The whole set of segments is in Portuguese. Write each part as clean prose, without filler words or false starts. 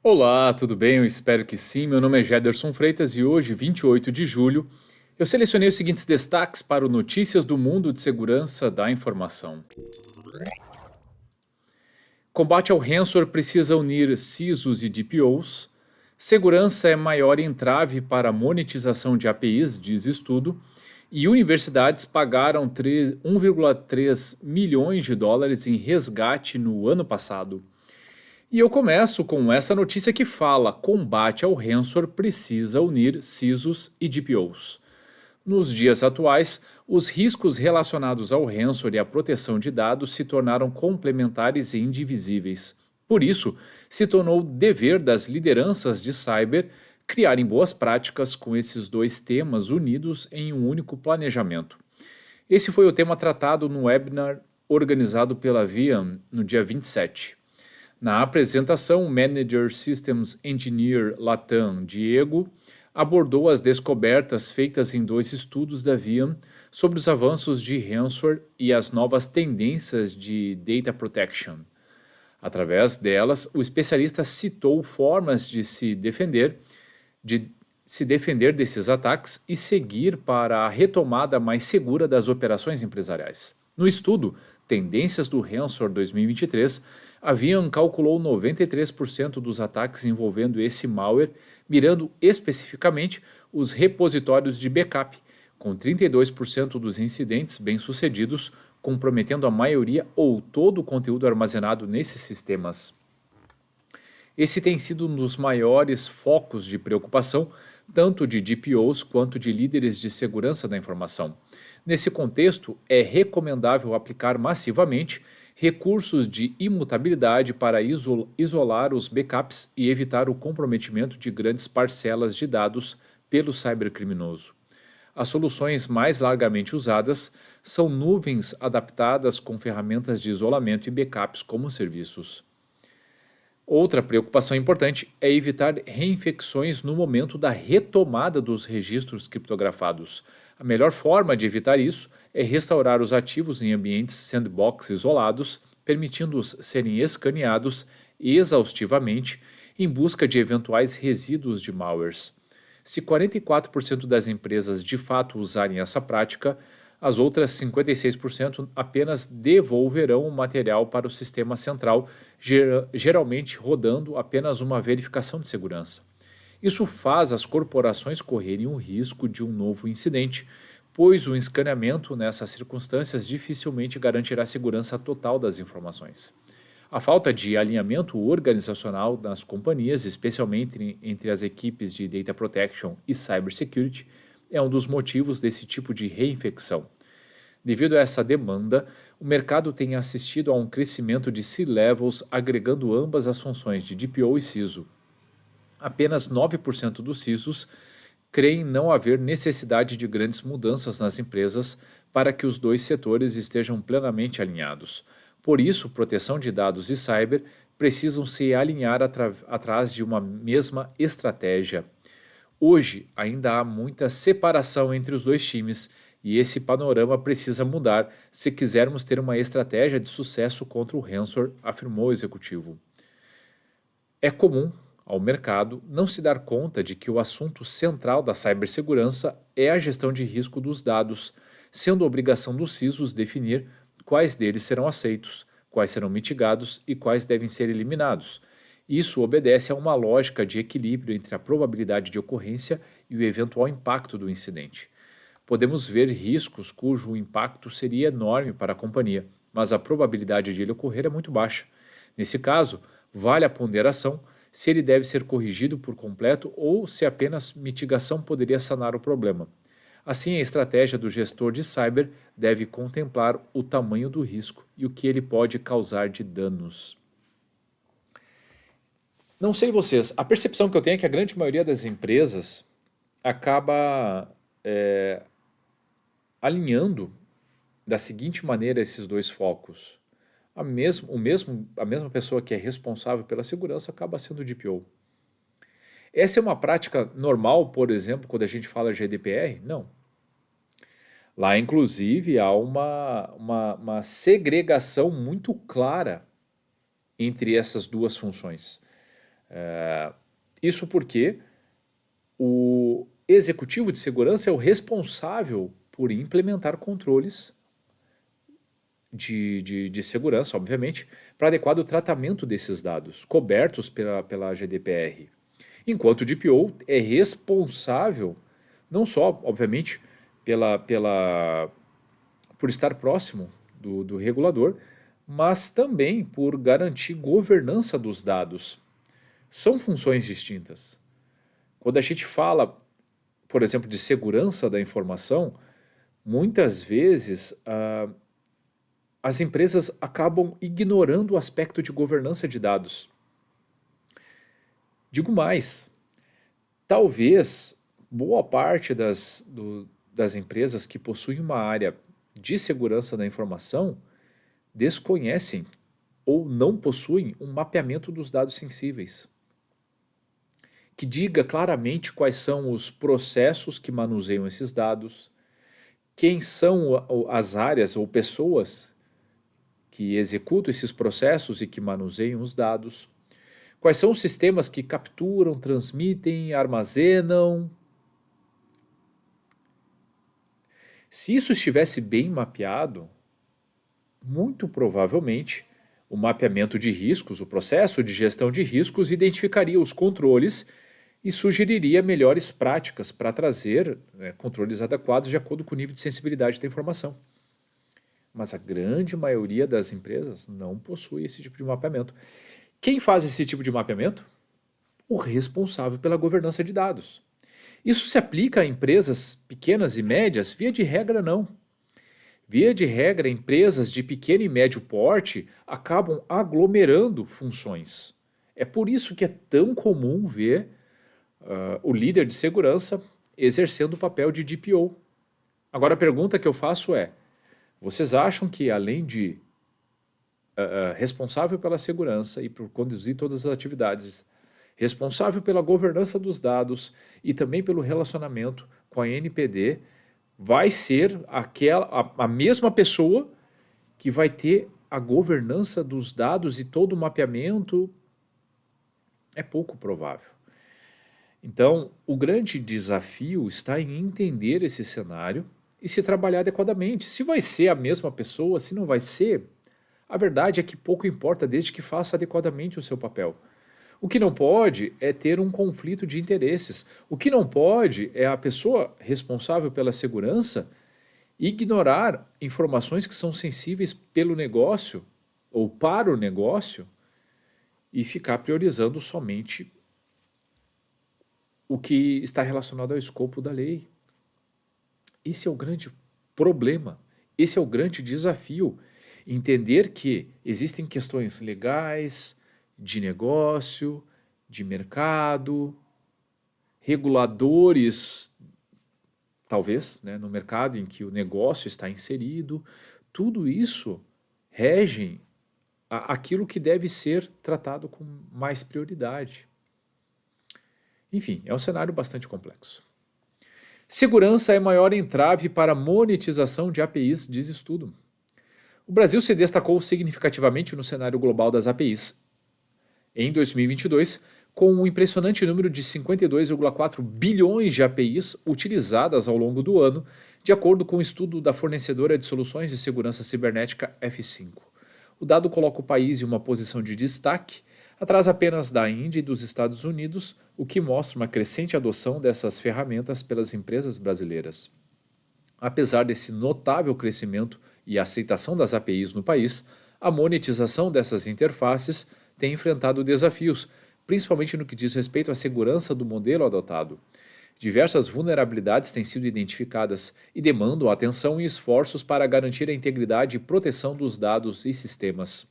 Olá, tudo bem? Eu espero que sim. Meu nome é Jederson Freitas e hoje, 28 de julho, eu selecionei os seguintes destaques para o Notícias do Mundo de Segurança da Informação. Combate ao ransomware precisa unir CISOs e DPOs. Segurança é maior entrave para a monetização de APIs, diz estudo. E universidades pagaram 1,3 milhões de dólares em resgate no ano passado. E eu começo com essa notícia que fala: combate ao ransomware precisa unir CISOs e DPOs. Nos dias atuais, os riscos relacionados ao ransomware e à proteção de dados se tornaram complementares e indivisíveis. Por isso, se tornou dever das lideranças de cyber criarem boas práticas com esses dois temas unidos em um único planejamento. Esse foi o tema tratado no webinar organizado pela Viam no dia 27. Na apresentação, o Manager Systems Engineer Latam Diego abordou as descobertas feitas em dois estudos da Viam sobre os avanços de ransomware e as novas tendências de data protection. Através delas, o especialista citou formas de se defender desses ataques e seguir para a retomada mais segura das operações empresariais. No estudo Tendências do Ransomware 2023, a Vian calculou 93% dos ataques envolvendo esse malware, mirando especificamente os repositórios de backup, com 32% dos incidentes bem-sucedidos comprometendo a maioria ou todo o conteúdo armazenado nesses sistemas. Esse tem sido um dos maiores focos de preocupação, tanto de DPOs quanto de líderes de segurança da informação. Nesse contexto, é recomendável aplicar massivamente recursos de imutabilidade para isolar os backups e evitar o comprometimento de grandes parcelas de dados pelo cybercriminoso. As soluções mais largamente usadas são nuvens adaptadas com ferramentas de isolamento e backups como serviços. Outra preocupação importante é evitar reinfecções no momento da retomada dos registros criptografados. A melhor forma de evitar isso é restaurar os ativos em ambientes sandbox isolados, permitindo-os serem escaneados exaustivamente em busca de eventuais resíduos de malwares. Se 44% das empresas de fato usarem essa prática, as outras 56% apenas devolverão o material para o sistema central, geralmente rodando apenas uma verificação de segurança. Isso faz as corporações correrem o risco de um novo incidente, pois o escaneamento nessas circunstâncias dificilmente garantirá a segurança total das informações. A falta de alinhamento organizacional nas companhias, especialmente entre as equipes de Data Protection e Cybersecurity, é um dos motivos desse tipo de reinfecção. Devido a essa demanda, o mercado tem assistido a um crescimento de C-levels agregando ambas as funções de DPO e CISO. Apenas 9% dos CISOs creem não haver necessidade de grandes mudanças nas empresas para que os dois setores estejam plenamente alinhados. Por isso, proteção de dados e cyber precisam se alinhar atrás de uma mesma estratégia. Hoje, ainda há muita separação entre os dois times e esse panorama precisa mudar se quisermos ter uma estratégia de sucesso contra o ransomware, afirmou o executivo. É comum ao mercado não se dar conta de que o assunto central da cibersegurança é a gestão de risco dos dados, sendo obrigação dos CISOs definir quais deles serão aceitos, quais serão mitigados e quais devem ser eliminados. Isso obedece a uma lógica de equilíbrio entre a probabilidade de ocorrência e o eventual impacto do incidente. Podemos ver riscos cujo impacto seria enorme para a companhia, mas a probabilidade de ele ocorrer é muito baixa. Nesse caso, vale a ponderação se ele deve ser corrigido por completo ou se apenas mitigação poderia sanar o problema. Assim, a estratégia do gestor de cyber deve contemplar o tamanho do risco e o que ele pode causar de danos. Não sei vocês, a percepção que eu tenho é que a grande maioria das empresas acaba alinhando da seguinte maneira esses dois focos. A mesma pessoa que é responsável pela segurança acaba sendo o DPO. Essa é uma prática normal, por exemplo, quando a gente fala GDPR? Não. Lá, inclusive, há uma segregação muito clara entre essas duas funções. Isso porque o executivo de segurança é o responsável por implementar controles de segurança, obviamente, para adequado tratamento desses dados, cobertos pela GDPR. Enquanto o DPO é responsável, não só, obviamente, por estar próximo do regulador, mas também por garantir governança dos dados. São funções distintas. Quando a gente fala, por exemplo, de segurança da informação, muitas vezes as empresas acabam ignorando o aspecto de governança de dados. Digo mais, talvez boa parte das empresas que possuem uma área de segurança da informação desconhecem ou não possuem um mapeamento dos dados sensíveis, que diga claramente quais são os processos que manuseiam esses dados, quem são as áreas ou pessoas que executam esses processos e que manuseiam os dados, quais são os sistemas que capturam, transmitem, armazenam. Se isso estivesse bem mapeado, muito provavelmente o mapeamento de riscos, o processo de gestão de riscos, identificaria os controles e sugeriria melhores práticas para trazer controles adequados de acordo com o nível de sensibilidade da informação. Mas a grande maioria das empresas não possui esse tipo de mapeamento. Quem faz esse tipo de mapeamento? O responsável pela governança de dados. Isso se aplica a empresas pequenas e médias? Via de regra, não. Via de regra, empresas de pequeno e médio porte acabam aglomerando funções. É por isso que é tão comum ver o líder de segurança exercendo o papel de DPO. Agora a pergunta que eu faço é, vocês acham que além de responsável pela segurança e por conduzir todas as atividades, responsável pela governança dos dados e também pelo relacionamento com a NPD, vai ser a mesma pessoa que vai ter a governança dos dados e todo o mapeamento? É pouco provável. Então, o grande desafio está em entender esse cenário e se trabalhar adequadamente. Se vai ser a mesma pessoa, se não vai ser, a verdade é que pouco importa desde que faça adequadamente o seu papel. O que não pode é ter um conflito de interesses. O que não pode é a pessoa responsável pela segurança ignorar informações que são sensíveis pelo negócio ou para o negócio e ficar priorizando somente o que está relacionado ao escopo da lei. Esse é o grande problema, esse é o grande desafio. Entender que existem questões legais, de negócio, de mercado, reguladores, talvez, no mercado em que o negócio está inserido, tudo isso regem aquilo que deve ser tratado com mais prioridade. Enfim, é um cenário bastante complexo. Segurança é maior entrave para a monetização de APIs, diz estudo. O Brasil se destacou significativamente no cenário global das APIs. Em 2022, com um impressionante número de 52,4 bilhões de APIs utilizadas ao longo do ano, de acordo com o estudo da fornecedora de soluções de segurança cibernética F5. O dado coloca o país em uma posição de destaque, atrás apenas da Índia e dos Estados Unidos, o que mostra uma crescente adoção dessas ferramentas pelas empresas brasileiras. Apesar desse notável crescimento e aceitação das APIs no país, a monetização dessas interfaces tem enfrentado desafios, principalmente no que diz respeito à segurança do modelo adotado. Diversas vulnerabilidades têm sido identificadas e demandam atenção e esforços para garantir a integridade e proteção dos dados e sistemas.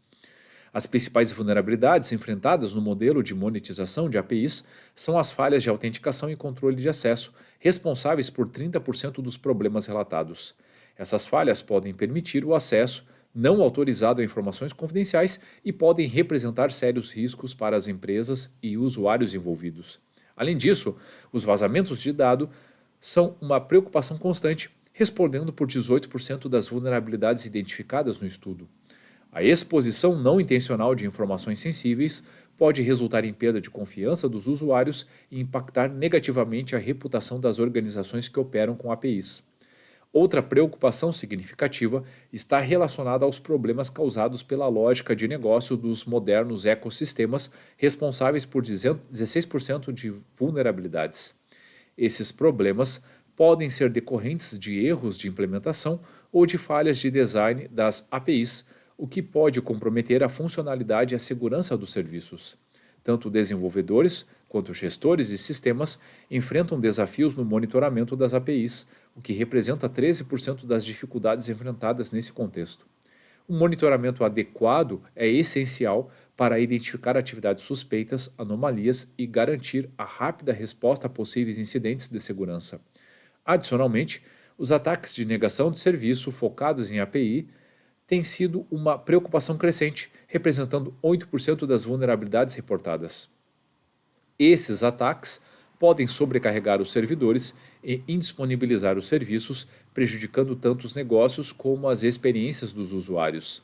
As principais vulnerabilidades enfrentadas no modelo de monetização de APIs são as falhas de autenticação e controle de acesso, responsáveis por 30% dos problemas relatados. Essas falhas podem permitir o acesso não autorizado a informações confidenciais e podem representar sérios riscos para as empresas e usuários envolvidos. Além disso, os vazamentos de dado são uma preocupação constante, respondendo por 18% das vulnerabilidades identificadas no estudo. A exposição não intencional de informações sensíveis pode resultar em perda de confiança dos usuários e impactar negativamente a reputação das organizações que operam com APIs. Outra preocupação significativa está relacionada aos problemas causados pela lógica de negócio dos modernos ecossistemas, responsáveis por 16% de vulnerabilidades. Esses problemas podem ser decorrentes de erros de implementação ou de falhas de design das APIs, o que pode comprometer a funcionalidade e a segurança dos serviços. Tanto desenvolvedores quanto gestores de sistemas enfrentam desafios no monitoramento das APIs, o que representa 13% das dificuldades enfrentadas nesse contexto. Um monitoramento adequado é essencial para identificar atividades suspeitas, anomalias e garantir a rápida resposta a possíveis incidentes de segurança. Adicionalmente, os ataques de negação de serviço focados em API têm sido uma preocupação crescente, representando 8% das vulnerabilidades reportadas. Esses ataques podem sobrecarregar os servidores e indisponibilizar os serviços, prejudicando tanto os negócios como as experiências dos usuários.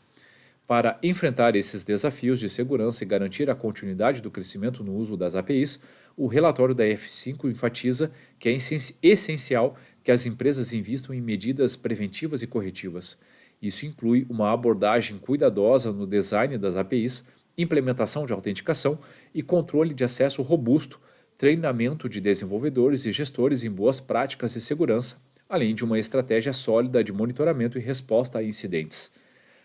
Para enfrentar esses desafios de segurança e garantir a continuidade do crescimento no uso das APIs, o relatório da F5 enfatiza que é essencial que as empresas invistam em medidas preventivas e corretivas. Isso inclui uma abordagem cuidadosa no design das APIs, implementação de autenticação e controle de acesso robusto, treinamento de desenvolvedores e gestores em boas práticas de segurança, além de uma estratégia sólida de monitoramento e resposta a incidentes.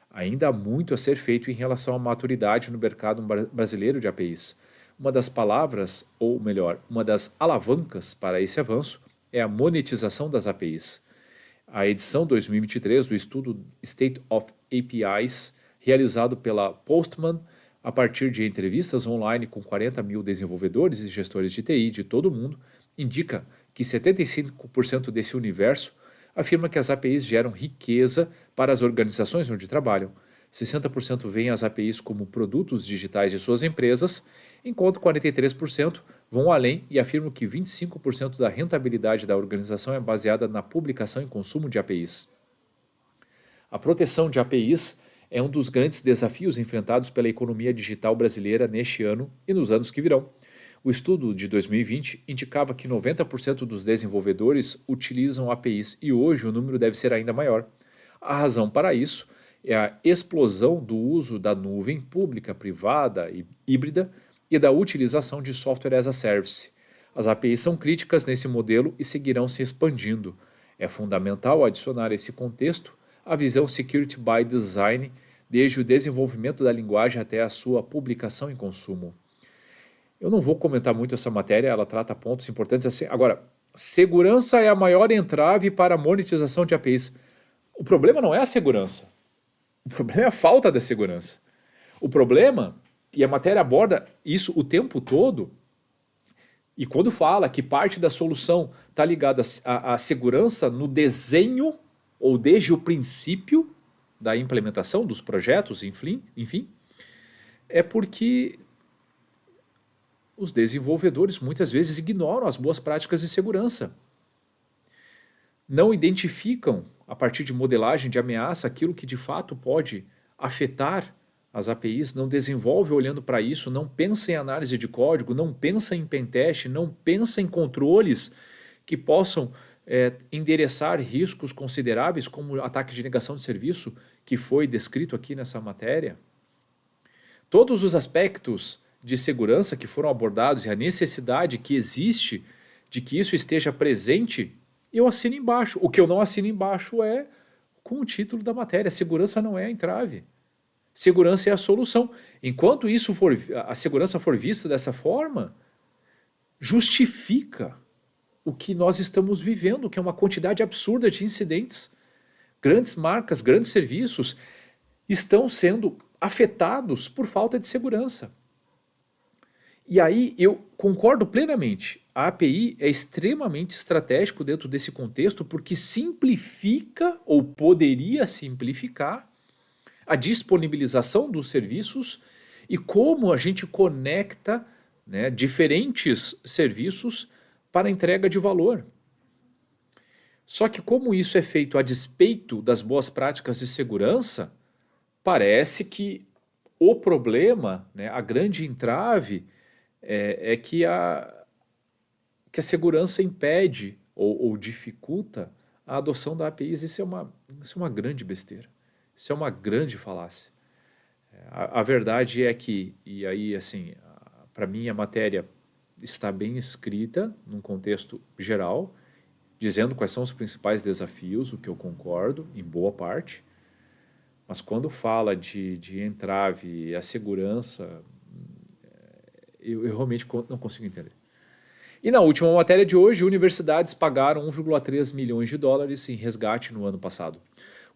Ainda há muito a ser feito em relação à maturidade no mercado brasileiro de APIs. Uma das palavras, ou melhor, uma das alavancas para esse avanço é a monetização das APIs. A edição 2023 do estudo State of APIs, realizado pela Postman, a partir de entrevistas online com 40 mil desenvolvedores e gestores de TI de todo o mundo, indica que 75% desse universo afirma que as APIs geram riqueza para as organizações onde trabalham. 60% veem as APIs como produtos digitais de suas empresas, enquanto 43% vão além e afirmam que 25% da rentabilidade da organização é baseada na publicação e consumo de APIs. A proteção de APIs é um dos grandes desafios enfrentados pela economia digital brasileira neste ano e nos anos que virão. O estudo de 2020 indicava que 90% dos desenvolvedores utilizam APIs e hoje o número deve ser ainda maior. A razão para isso é a explosão do uso da nuvem pública, privada e híbrida e da utilização de software as a service. As APIs são críticas nesse modelo e seguirão se expandindo. É fundamental adicionar esse contexto a visão Security by Design, desde o desenvolvimento da linguagem até a sua publicação e consumo. Eu não vou comentar muito essa matéria, ela trata pontos importantes assim. Agora, segurança é a maior entrave para a monetização de APIs. O problema não é a segurança. O problema é a falta de segurança. O problema, e a matéria aborda isso o tempo todo, e quando fala que parte da solução está ligada à segurança no desenho ou desde o princípio da implementação dos projetos, enfim, é porque os desenvolvedores muitas vezes ignoram as boas práticas de segurança. Não identificam, a partir de modelagem de ameaça, aquilo que de fato pode afetar as APIs, não desenvolve olhando para isso, não pensa em análise de código, não pensa em pentest, não pensa em controles que possam endereçar riscos consideráveis, como o ataque de negação de serviço, que foi descrito aqui nessa matéria. Todos os aspectos de segurança que foram abordados e a necessidade que existe de que isso esteja presente, eu assino embaixo. O que eu não assino embaixo é com o título da matéria. Segurança não é a entrave. Segurança é a solução. Enquanto a segurança for vista dessa forma, justifica o que nós estamos vivendo, que é uma quantidade absurda de incidentes. Grandes marcas, grandes serviços estão sendo afetados por falta de segurança. E aí eu concordo plenamente. A API é extremamente estratégico dentro desse contexto porque simplifica ou poderia simplificar a disponibilização dos serviços e como a gente conecta, né, diferentes serviços para a entrega de valor. Só que como isso é feito a despeito das boas práticas de segurança, parece que O problema, né, a grande entrave é que a segurança impede ou dificulta a adoção da APIs. Isso é uma grande besteira. Isso é uma grande falácia. A verdade é que, e aí, assim, para mim a matéria está bem escrita, num contexto geral, dizendo quais são os principais desafios, o que eu concordo, em boa parte, mas quando fala de entrave e a segurança, eu realmente não consigo entender. E na última matéria de hoje, universidades pagaram 1,3 milhões de dólares em resgate no ano passado.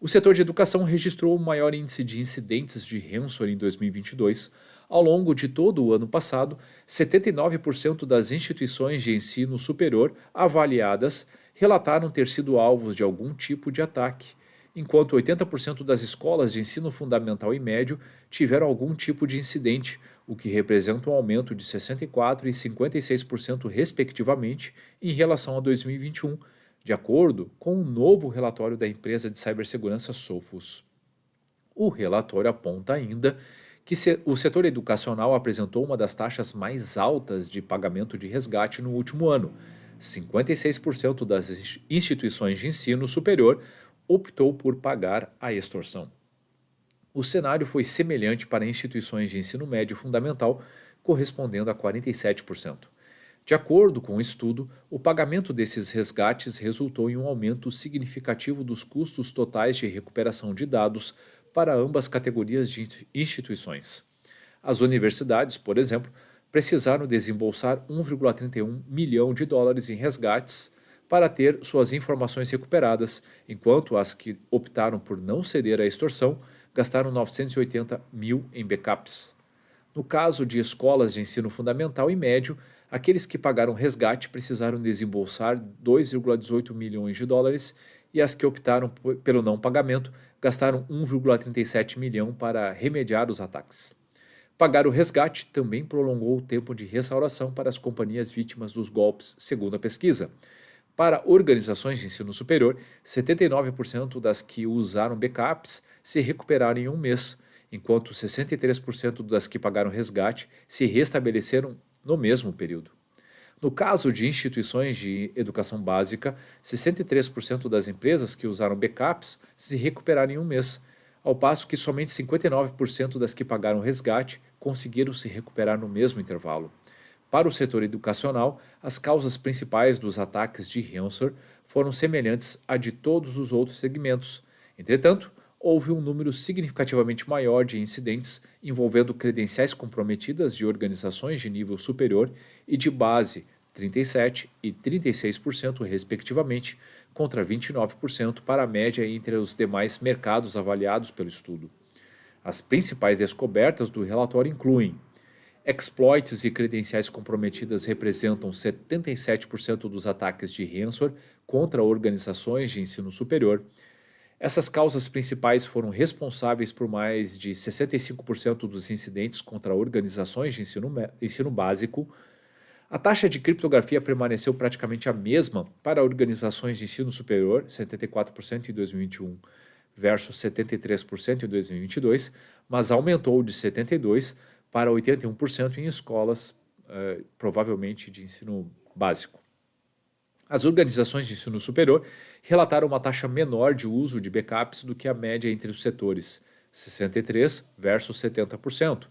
O setor de educação registrou o maior índice de incidentes de ransomware em 2022. Ao longo de todo o ano passado, 79% das instituições de ensino superior avaliadas relataram ter sido alvos de algum tipo de ataque, enquanto 80% das escolas de ensino fundamental e médio tiveram algum tipo de incidente, o que representa um aumento de 64% e 56% respectivamente em relação a 2021, de acordo com um novo relatório da empresa de cibersegurança Sophos. O relatório aponta ainda que o setor educacional apresentou uma das taxas mais altas de pagamento de resgate no último ano. 56% das instituições de ensino superior optou por pagar a extorsão. O cenário foi semelhante para instituições de ensino médio fundamental, correspondendo a 47%. De acordo com o estudo, o pagamento desses resgates resultou em um aumento significativo dos custos totais de recuperação de dados para ambas categorias de instituições. As universidades, por exemplo, precisaram desembolsar 1,31 milhão de dólares em resgates para ter suas informações recuperadas, enquanto as que optaram por não ceder à extorsão gastaram 980 mil em backups. No caso de escolas de ensino fundamental e médio, aqueles que pagaram resgate precisaram desembolsar 2,18 milhões de dólares e as que optaram pelo não pagamento gastaram 1,37 milhão para remediar os ataques. Pagar o resgate também prolongou o tempo de restauração para as companhias vítimas dos golpes, segundo a pesquisa. Para organizações de ensino superior, 79% das que usaram backups se recuperaram em um mês, enquanto 63% das que pagaram resgate se restabeleceram no mesmo período. No caso de instituições de educação básica, 63% das empresas que usaram backups se recuperaram em um mês, ao passo que somente 59% das que pagaram resgate conseguiram se recuperar no mesmo intervalo. Para o setor educacional, as causas principais dos ataques de ransomware foram semelhantes à de todos os outros segmentos. Entretanto, houve um número significativamente maior de incidentes envolvendo credenciais comprometidas de organizações de nível superior e de base, 37% e 36%, respectivamente, contra 29% para a média entre os demais mercados avaliados pelo estudo. As principais descobertas do relatório incluem: exploits e credenciais comprometidas representam 77% dos ataques de ransomware contra organizações de ensino superior. Essas causas principais foram responsáveis por mais de 65% dos incidentes contra organizações de ensino básico. A taxa de criptografia permaneceu praticamente a mesma para organizações de ensino superior, 74% em 2021 versus 73% em 2022, mas aumentou de 72% para 81% em escolas, provavelmente de ensino básico. As organizações de ensino superior relataram uma taxa menor de uso de backups do que a média entre os setores, 63% versus 70%.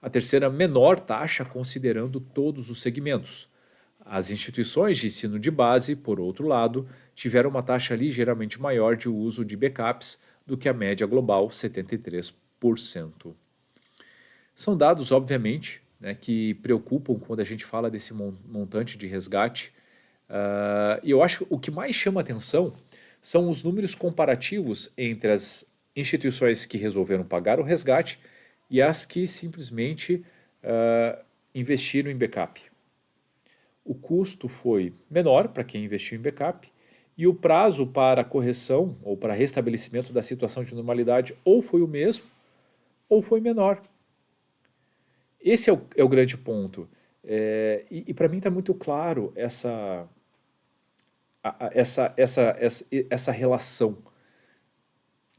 A terceira menor taxa considerando todos os segmentos. As instituições de ensino de base, por outro lado, tiveram uma taxa ligeiramente maior de uso de backups do que a média global, 73%. São dados, obviamente, né, que preocupam quando a gente fala desse montante de resgate. E eu acho que o que mais chama atenção são os números comparativos entre as instituições que resolveram pagar o resgate e as que simplesmente investiram em backup. O custo foi menor para quem investiu em backup e o prazo para correção ou para restabelecimento da situação de normalidade ou foi o mesmo ou foi menor. Esse é o grande ponto. E para mim está muito claro essa relação.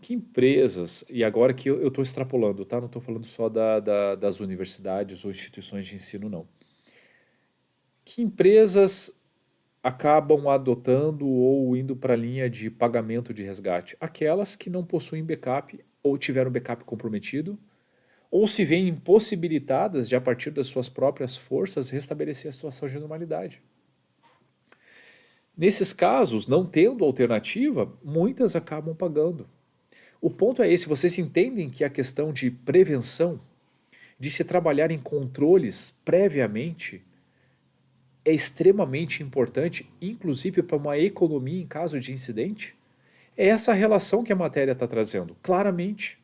Que empresas, e agora que eu estou extrapolando, tá? Não estou falando só das universidades ou instituições de ensino, não. Que empresas acabam adotando ou indo para a linha de pagamento de resgate? Aquelas que não possuem backup ou tiveram backup comprometido, ou se veem impossibilitadas de, a partir das suas próprias forças, restabelecer a situação de normalidade. Nesses casos, não tendo alternativa, muitas acabam pagando. O ponto é esse: vocês entendem que a questão de prevenção, de se trabalhar em controles previamente, é extremamente importante, inclusive para uma economia em caso de incidente? É essa relação que a matéria está trazendo, claramente.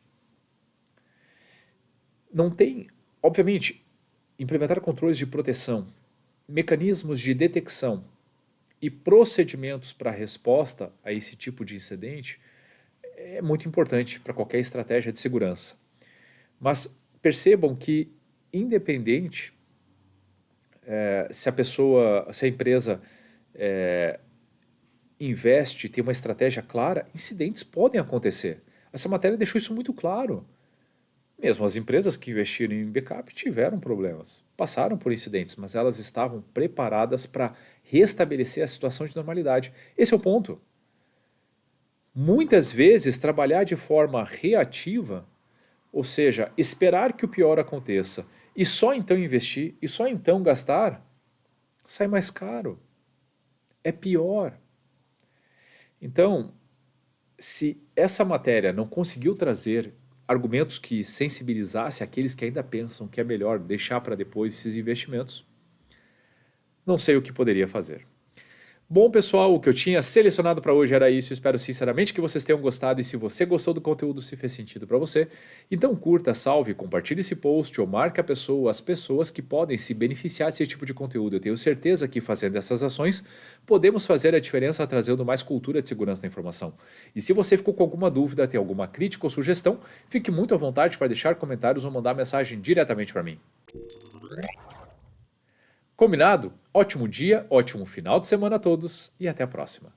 Não tem, obviamente, implementar controles de proteção, mecanismos de detecção e procedimentos para resposta a esse tipo de incidente é muito importante para qualquer estratégia de segurança. Mas percebam que, independente se a empresa investe, tem uma estratégia clara, incidentes podem acontecer. Essa matéria deixou isso muito claro. Mesmo as empresas que investiram em backup tiveram problemas, passaram por incidentes, mas elas estavam preparadas para restabelecer a situação de normalidade. Esse é o ponto. Muitas vezes, trabalhar de forma reativa, ou seja, esperar que o pior aconteça e só então investir e só então gastar, sai mais caro. É pior. Então, se essa matéria não conseguiu trazer argumentos que sensibilizassem aqueles que ainda pensam que é melhor deixar para depois esses investimentos, não sei o que poderia fazer. Bom, pessoal, o que eu tinha selecionado para hoje era isso. Espero sinceramente que vocês tenham gostado, e se você gostou do conteúdo, se fez sentido para você, então curta, salve, compartilhe esse post ou marque as pessoas que podem se beneficiar desse tipo de conteúdo. Eu tenho certeza que, fazendo essas ações, podemos fazer a diferença trazendo mais cultura de segurança da informação. E se você ficou com alguma dúvida, tem alguma crítica ou sugestão, fique muito à vontade para deixar comentários ou mandar mensagem diretamente para mim. Combinado? Ótimo dia, ótimo final de semana a todos e até a próxima.